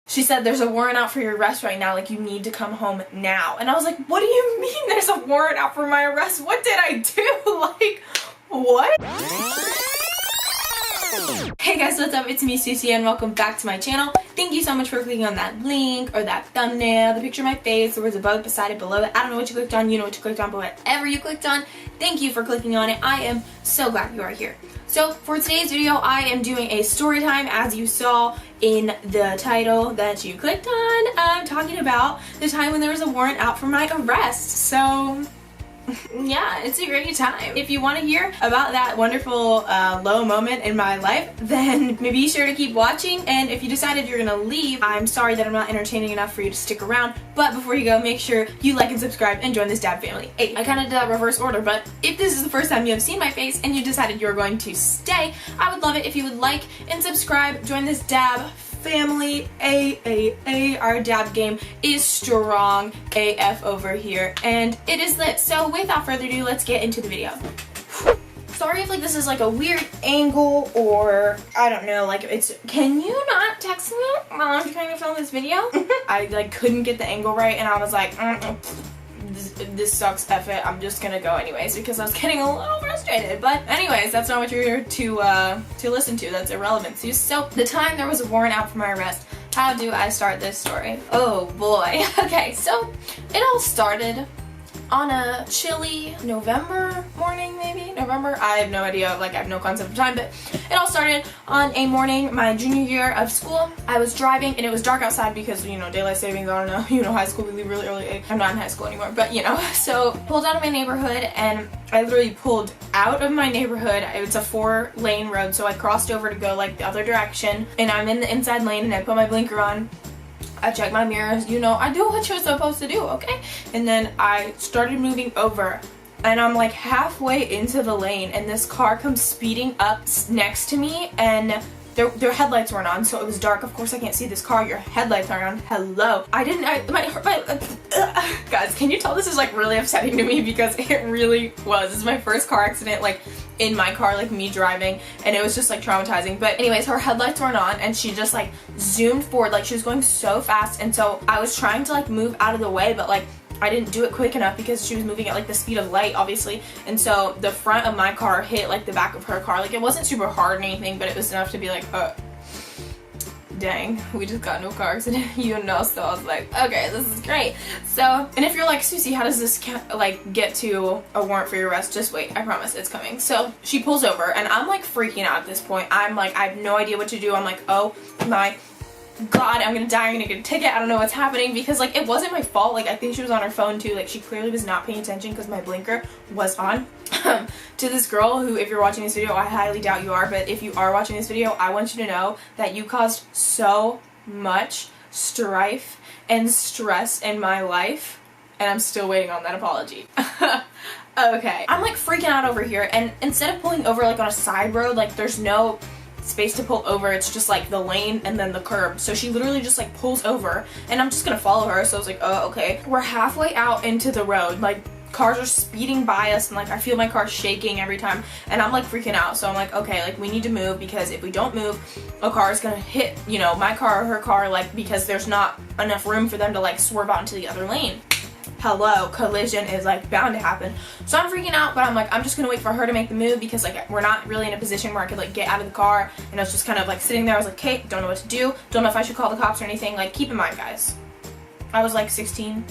She said, there's a warrant out for your arrest right now, like you need to come home now. And I was like, what do you mean there's a warrant out for my arrest? What did I do? Like, what? Hey guys, what's up? It's me, Susie, and welcome back to my channel. Thank you so much for clicking on that link or that thumbnail, the picture of my face, the words above it, beside it, below it. I don't know what you clicked on, you know what you clicked on, but whatever you clicked on, thank you for clicking on it. I am so glad you are here. So for today's video, I am doing a story time, as you saw in the title that you clicked on. I'm talking about the time when there was a warrant out for my arrest. So yeah, it's a great time. If you want to hear about that wonderful low moment in my life, then be sure to keep watching. And if you decided you're gonna leave, I'm sorry that I'm not entertaining enough for you to stick around. But before you go, make sure you like and subscribe and join this dab family. Hey, I kind of did that reverse order, but if this is the first time you have seen my face and you decided you're going to stay, I would love it if you would like and subscribe, join this dab family. Our dab game is strong AF over here, and it is lit. So without further ado, let's get into the video. Sorry if like this is like a weird angle, or I don't know, like it's, can you not text me while I'm trying to film this video? I like couldn't get the angle right, and I was like, this sucks, F it, I'm just gonna go anyways, because I was getting a little frustrated. But anyways, that's not what you're here to listen to. That's irrelevant. So the time there was a warrant out for my arrest, how do I start this story? Oh boy. Okay, so it all started on a chilly November morning, maybe? November? I have no idea, like I have no concept of time, but it all started on a morning my junior year of school. I was driving and it was dark outside because, you know, daylight savings, I don't know, you know, high school, we leave really early. I'm not in high school anymore, but you know. So pulled out of my neighborhood, and I literally pulled out of my neighborhood. It's a 4-lane road, so I crossed over to go like the other direction, and I'm in the inside lane, and I put my blinker on. I check my mirrors, you know, I do what you're supposed to do, okay? And then I started moving over, and I'm like halfway into the lane, and this car comes speeding up next to me, and their headlights weren't on, so it was dark. Of course I can't see this car, your headlights aren't on. Hello. Guys, can you tell this is like really upsetting to me, because it really was. This is my first car accident, like in my car, like me driving, and it was just like traumatizing. But anyways, her headlights weren't on, and she just like zoomed forward, like she was going so fast, and so I was trying to like move out of the way, but like I didn't do it quick enough because she was moving at like the speed of light, obviously, and so the front of my car hit like the back of her car. Like it wasn't super hard or anything, but it was enough to be like, dang, we just got into a car accident, you know. So I was like, okay, this is great. So, and if you're like, Susie, how does this like get to a warrant for your arrest? Just wait, I promise it's coming. So she pulls over, and I'm like freaking out at this point. I'm like, I have no idea what to do. I'm like, oh my God, I'm gonna die, I'm gonna get a ticket, I don't know what's happening, because like it wasn't my fault. Like I think she was on her phone too, like she clearly was not paying attention because my blinker was on. To this girl who, if you're watching this video, I highly doubt you are, but if you are watching this video, I want you to know that you caused so much strife and stress in my life, and I'm still waiting on that apology. Okay, I'm like freaking out over here, and instead of pulling over like on a side road, like there's no space to pull over, it's just like the lane and then the curb. So she literally just like pulls over, and I'm just gonna follow her. So I was like, oh, okay. We're halfway out into the road, like cars are speeding by us, and like I feel my car shaking every time, and I'm like freaking out. So I'm like, okay, like we need to move, because if we don't move, a car is gonna hit, you know, my car or her car, like because there's not enough room for them to like swerve out into the other lane. Hello, collision is like bound to happen. So I'm freaking out, but I'm like, I'm just gonna wait for her to make the move, because like we're not really in a position where I could like get out of the car. And I was just kind of like sitting there. I was like, okay, don't know what to do, don't know if I should call the cops or anything. Like keep in mind, guys, I was like 16,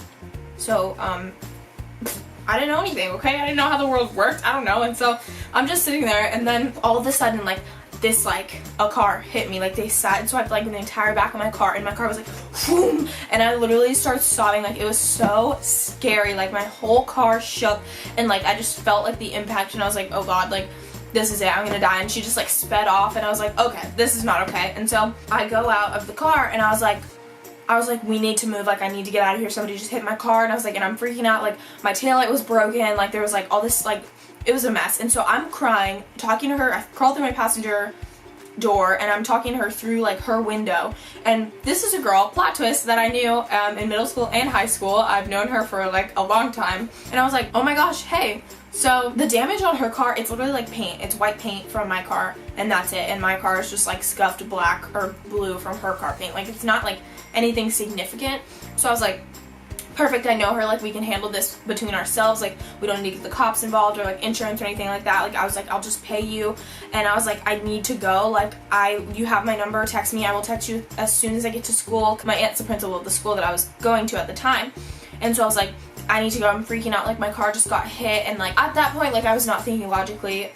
so I didn't know anything, okay? I didn't know how the world worked, I don't know. And so I'm just sitting there, and then all of a sudden, like this, like a car hit me, like they sideswiped like the entire back of my car, and my car was like whoom, and I literally started sobbing. Like it was so scary, like my whole car shook, and like I just felt like the impact, and I was like, oh God, like this is it, I'm gonna die. And she just like sped off, and I was like, okay, this is not okay. And so I go out of the car, and I was like, we need to move, like I need to get out of here, somebody just hit my car. And I was like, and I'm freaking out, like my taillight was broken, like there was like all this, like it was a mess. And so I'm crying, talking to her. I crawled through my passenger door, and I'm talking to her through like her window. And this is a girl, plot twist, that I knew in middle school and high school. I've known her for like a long time, and I was like, oh my gosh, hey. So the damage on her car, it's literally like paint. It's white paint from my car, and that's it. And my car is just like scuffed black or blue from her car paint. Like it's not like anything significant. So I was like, perfect, I know her, like we can handle this between ourselves, like we don't need to get the cops involved or like insurance or anything like that. Like I was like, I'll just pay you, and I was like, I need to go, like you have my number, text me, I will text you as soon as I get to school. My aunt's the principal of the school that I was going to at the time, and so I was like, I need to go, I'm freaking out, like my car just got hit, and like at that point, like I was not thinking logically,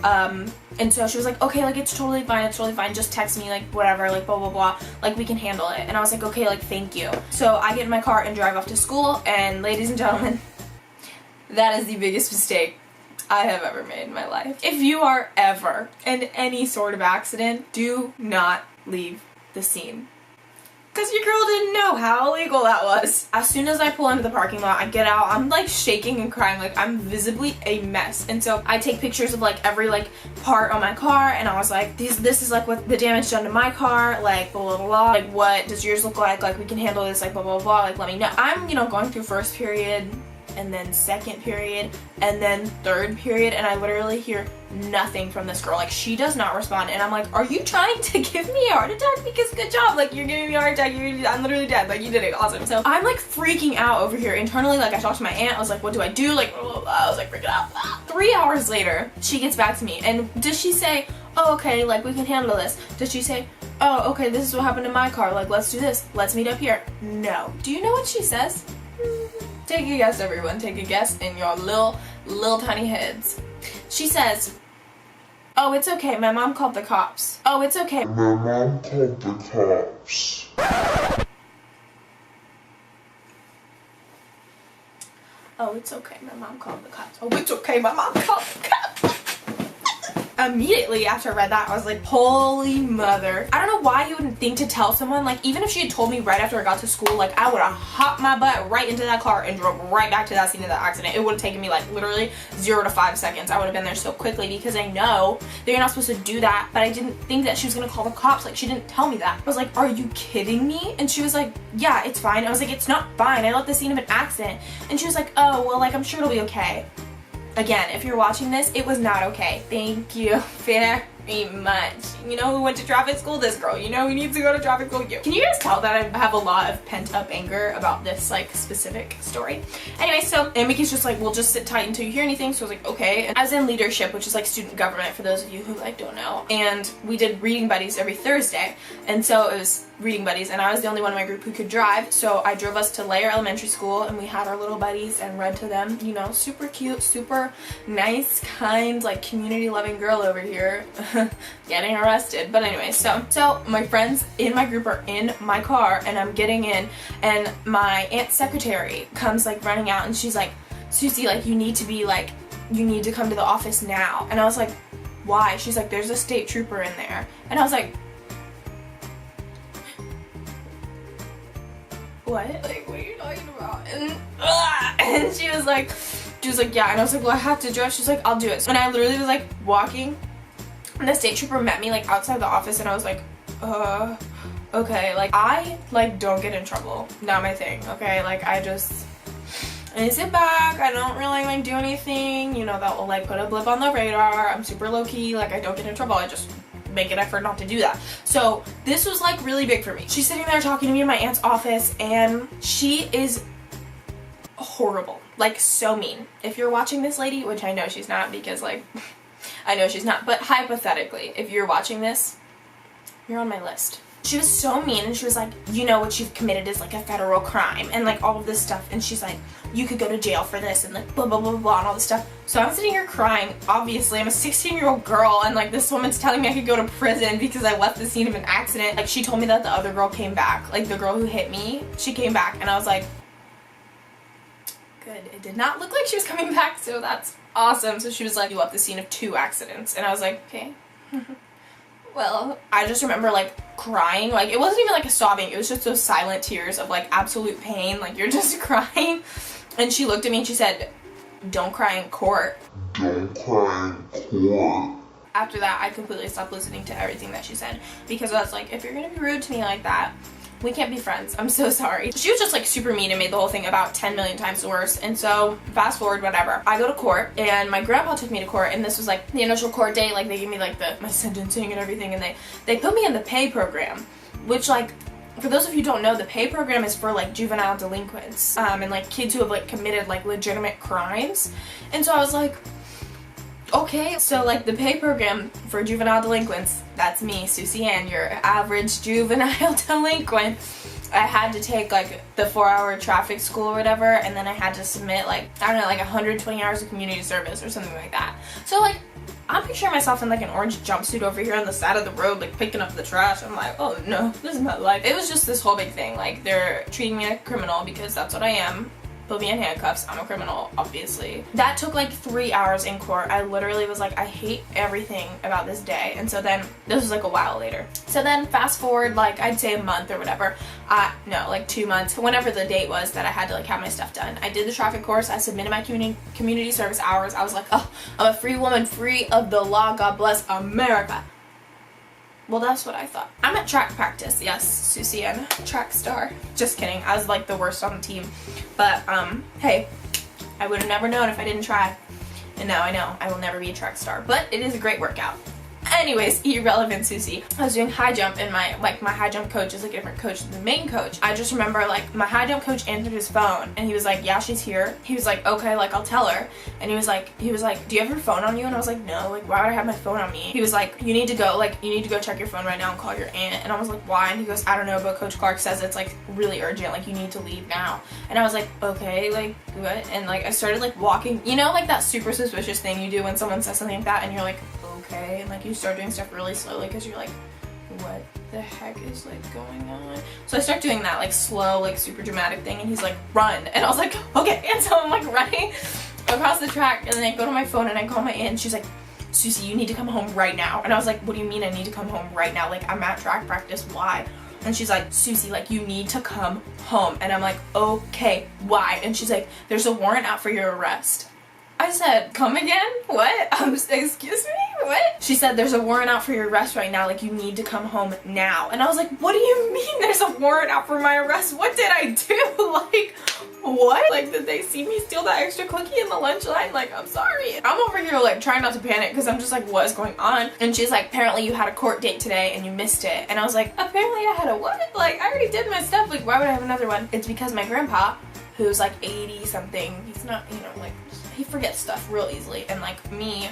and so she was like, okay, like it's totally fine, just text me, like whatever, like blah blah blah, like we can handle it. And I was like, okay, like thank you. So I get in my car and drive off to school, and ladies and gentlemen, that is the biggest mistake I have ever made in my life. If you are ever in any sort of accident, do not leave the scene. Because your girl didn't know how illegal that was. As soon as I pull into the parking lot, I get out, I'm like shaking and crying, like I'm visibly a mess. And so I take pictures of like every like part on my car, and I was like, this is like what the damage done to my car, like blah blah blah, like what does yours look like we can handle this, like blah blah blah, like let me know. I'm, you know, going through first period, and then second period, and then third period, and I literally hear nothing from this girl. Like she does not respond, and I'm like, are you trying to give me a heart attack? Because good job, like you're giving me a heart attack, I'm literally dead, like you did it, awesome. So I'm like freaking out over here internally. Like I talked to my aunt, I was like, what do I do? Like blah, blah, blah. I was like freaking out. 3 hours later, she gets back to me, and does she say, oh okay, like we can handle this? Does she say, oh okay, this is what happened to my car, like let's do this, let's meet up here? No. Do you know what she says? Take a guess, everyone. Take a guess in your little tiny heads. She says, oh, it's okay. My mom called the cops. Oh, it's okay. My mom called the cops. Oh, it's okay. My mom called the cops. Oh, it's okay. My mom called the cops. Immediately after I read that, I was like, holy mother. I don't know why you wouldn't think to tell someone, like even if she had told me right after I got to school, like I would have hopped my butt right into that car and drove right back to that scene of that accident. It would have taken me like literally 0 to 5 seconds. I would have been there so quickly, because I know that you're not supposed to do that, but I didn't think that she was gonna call the cops. Like she didn't tell me that. I was like, are you kidding me? And she was like, yeah, it's fine. I was like, it's not fine. I left the scene of an accident. And she was like, oh, well, like I'm sure it'll be okay. Again, if you're watching this, it was not okay. Thank you very much. You know who went to traffic school? This girl. You know who needs to go to traffic school? You. Can you guys tell that I have a lot of pent up anger about this like specific story? Anyway, so Mickey's just like, we'll just sit tight until you hear anything. So I was like, okay. And I was in leadership, which is like student government for those of you who like don't know. And we did reading buddies every Thursday. And so it was reading buddies, and I was the only one in my group who could drive, so I drove us to Layer Elementary School, and we had our little buddies and read to them, you know, super cute, super nice, kind, like community loving girl over here getting arrested. But anyway, so my friends in my group are in my car, and I'm getting in, and my aunt's secretary comes like running out, and she's like, Susie, like you need to come to the office now. And I was like, why? She's like, there's a state trooper in there. And I was like, what? Like, what are you talking about? And she was like, yeah. And I was like, well, I have to drive. She's like, I'll do it. And I literally was like walking, and the state trooper met me like outside the office, and I was like, okay. Like I like don't get in trouble. Not my thing. Okay. Like I sit back. I don't really like do anything, you know, that will like put a blip on the radar. I'm super low key. Like I don't get in trouble. I just make an effort not to do that. So this was like really big for me. She's sitting there talking to me in my aunt's office, and she is horrible, like so mean. If you're watching this lady, which I know she's not, because like I know she's not, but hypothetically, if you're watching this, you're on my list. She was so mean, and she was like, you know what you've committed is like a federal crime, and like all of this stuff, and she's like, you could go to jail for this, and like blah blah blah blah and all this stuff. So I'm sitting here crying. Obviously I'm a 16-year-old girl, and like this woman's telling me I could go to prison because I left the scene of an accident. Like she told me that the other girl came back, like the girl who hit me, she came back, and I was like, good. It did not look like she was coming back, so that's awesome. So she was like, you left the scene of 2 accidents, and I was like, okay. Well, I just remember like crying. Like it wasn't even like a sobbing, it was just those silent tears of like absolute pain, like you're just crying. And she looked at me and she said, don't cry in court. Don't cry in court. After that, I completely stopped listening to everything that she said, because I was like, if you're gonna be rude to me like that, we can't be friends. I'm so sorry. She was just like super mean and made the whole thing about 10 million times worse. And so fast forward, whatever, I go to court, and my grandpa took me to court, and this was like the initial court date. Like they gave me like my sentencing and everything, and they put me in the pay program, which like for those of you who don't know, the pay program is for like juvenile delinquents and like kids who have like committed like legitimate crimes. And so I was like, okay, so like the pay program for juvenile delinquents, that's me, Susie Ann, your average juvenile delinquent. I had to take like the 4-hour traffic school or whatever, and then I had to submit like, I don't know, like 120 hours of community service or something like that. So like, I'm picturing myself in like an orange jumpsuit over here on the side of the road, like picking up the trash. I'm like, oh no, this is my life. It was just this whole big thing. Like, they're treating me like a criminal because that's what I am. Put me in handcuffs. I'm a criminal, obviously. That took like 3 hours in court. I literally was like, I hate everything about this day. And so then, this was like a while later. So then fast forward, like I'd say a month or whatever. No, like 2 months, whenever the date was that I had to like have my stuff done. I did the traffic course. I submitted my community service hours. I was like, oh, I'm a free woman, free of the law. God bless America. Well, that's what I thought. I'm at track practice. Yes, Susie Ann, track star. Just kidding. I was like the worst on the team. But, hey, I would have never known if I didn't try. And now I know I will never be a track star. But it is a great workout. Anyways, irrelevant Susie. I was doing high jump and my high jump coach is like a different coach than the main coach. I just remember like my high jump coach answered his phone and he was like, yeah, she's here. He was like, okay, like I'll tell her. And he was like, do you have your phone on you? And I was like, no, like why would I have my phone on me? He was like, you need to go check your phone right now and call your aunt. And I was like, why? And he goes, I don't know, but Coach Clark says it's like really urgent, like you need to leave now. And I was like, okay, like what? And like I started like walking, you know, like that super suspicious thing you do when someone says something like that and you're like, okay, and like you start doing stuff really slowly because you're like, what the heck is like going on? So I start doing that like slow, like super dramatic thing, and he's like, run. And I was like, okay. And so I'm like running across the track, and then I go to my phone and I call my aunt, and she's like, Susie, you need to come home right now. And I was like, what do you mean I need to come home right now? Like, I'm at track practice, why? And she's like, Susie, like you need to come home. And I'm like, okay, why? And she's like, there's a warrant out for your arrest. I said, come again? What? Excuse me? What? She said, there's a warrant out for your arrest right now. Like, you need to come home now. And I was like, what do you mean there's a warrant out for my arrest? What did I do? Like, what? Like, did they see me steal that extra cookie in the lunch line? Like, I'm sorry. I'm over here, like, trying not to panic because I'm just like, what is going on? And she's like, apparently you had a court date today and you missed it. And I was like, apparently I had a what? Like, I already did my stuff. Like, why would I have another one? It's because my grandpa, who's like 80 something, he's not, you know, like, he forgets stuff real easily, and like me,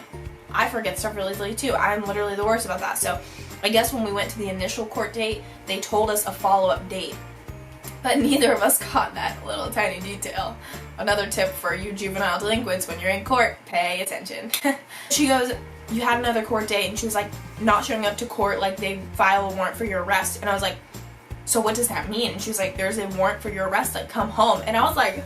I forget stuff real easily too. I'm literally the worst about that. So I guess when we went to the initial court date, they told us a follow-up date, but neither of us caught that little tiny detail. Another tip for you juvenile delinquents: when you're in court, pay attention. She goes, you had another court date, and she was like, not showing up to court, like they file a warrant for your arrest. And I was like, so what does that mean? And she was like, there's a warrant for your arrest, like come home. And I was like,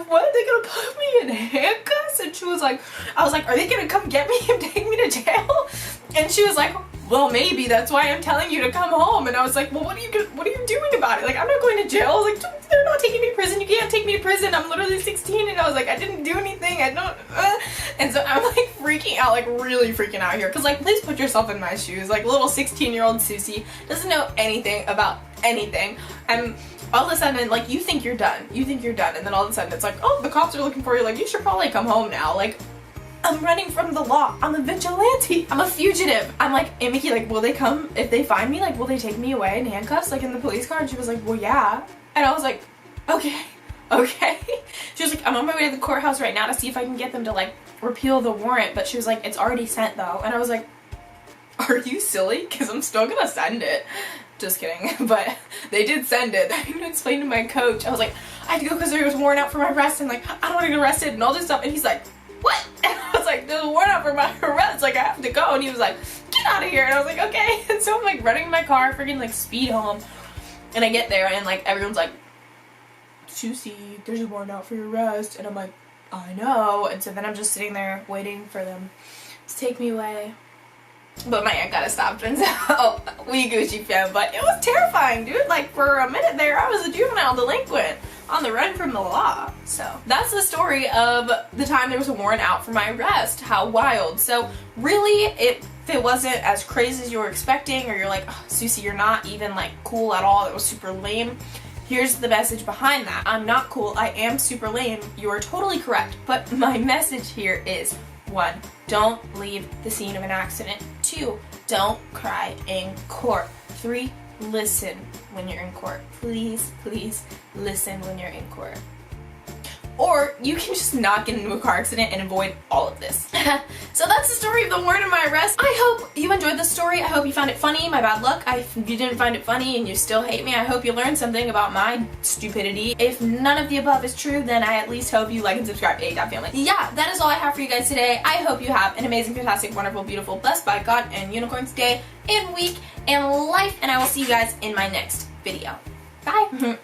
what? They're gonna put me in handcuffs? And she was like, I was like, are they gonna come get me and take me to jail? And she was like, well, maybe, that's why I'm telling you to come home. And I was like, well, what are you doing about it? Like, I'm not going to jail. I was like, they're not taking me to prison. You can't take me to prison. I'm literally 16. And I was like, I didn't do anything. I don't, And so I'm like freaking out, like really freaking out here. Cause like, please put yourself in my shoes. Like little 16-year-old Susie doesn't know anything about anything. I'm all of a sudden, like, you think you're done. And then all of a sudden it's like, oh, the cops are looking for you. Like, you should probably come home now. Like, I'm running from the law. I'm a vigilante. I'm a fugitive. I'm like, Aunt Mickey, like, will they come, if they find me, like, will they take me away in handcuffs, like, in the police car? And she was like, well, yeah. And I was like, okay. She was like, I'm on my way to the courthouse right now to see if I can get them to, like, repeal the warrant. But she was like, it's already sent, though. And I was like, are you silly? Because I'm still gonna send it. Just kidding. But they did send it. I even explained to my coach. I was like, I had to go because there was a warrant out for my arrest, and like, I don't want to get arrested and all this stuff. And he's like, what? And I was like, there's a warrant out for my arrest. Like, I have to go. And he was like, get out of here. And I was like, okay. And so I'm like running in my car, freaking like speed home. And I get there and like everyone's like, Susie, there's a warrant out for your arrest. And I'm like, I know. And so then I'm just sitting there waiting for them to take me away. But my aunt got us stopped, and so we Gucci fam. But it was terrifying, dude. Like, for a minute there, I was a juvenile delinquent on the run from the law. So that's the story of the time there was a warrant out for my arrest. How wild. So really, if it wasn't as crazy as you were expecting, or you're like, oh, Susie, you're not even like cool at all, it was super lame, here's the message behind that. I'm not cool. I am super lame. You are totally correct. But my message here is, 1, don't leave the scene of an accident. 2, don't cry in court. 3, listen when you're in court. Please, please listen when you're in court. Or you can just not get into a car accident and avoid all of this. So that's the story of the warrant and my arrest. I hope you enjoyed the story. I hope you found it funny. My bad luck. If you didn't find it funny and you still hate me, I hope you learned something about my stupidity. If none of the above is true, then I at least hope you like and subscribe to A Family. Yeah, that is all I have for you guys today. I hope you have an amazing, fantastic, wonderful, beautiful, blessed by God and unicorns day and week and life, and I will see you guys in my next video. Bye.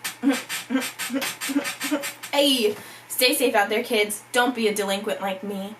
Hey. Stay safe out there, kids. Don't be a delinquent like me.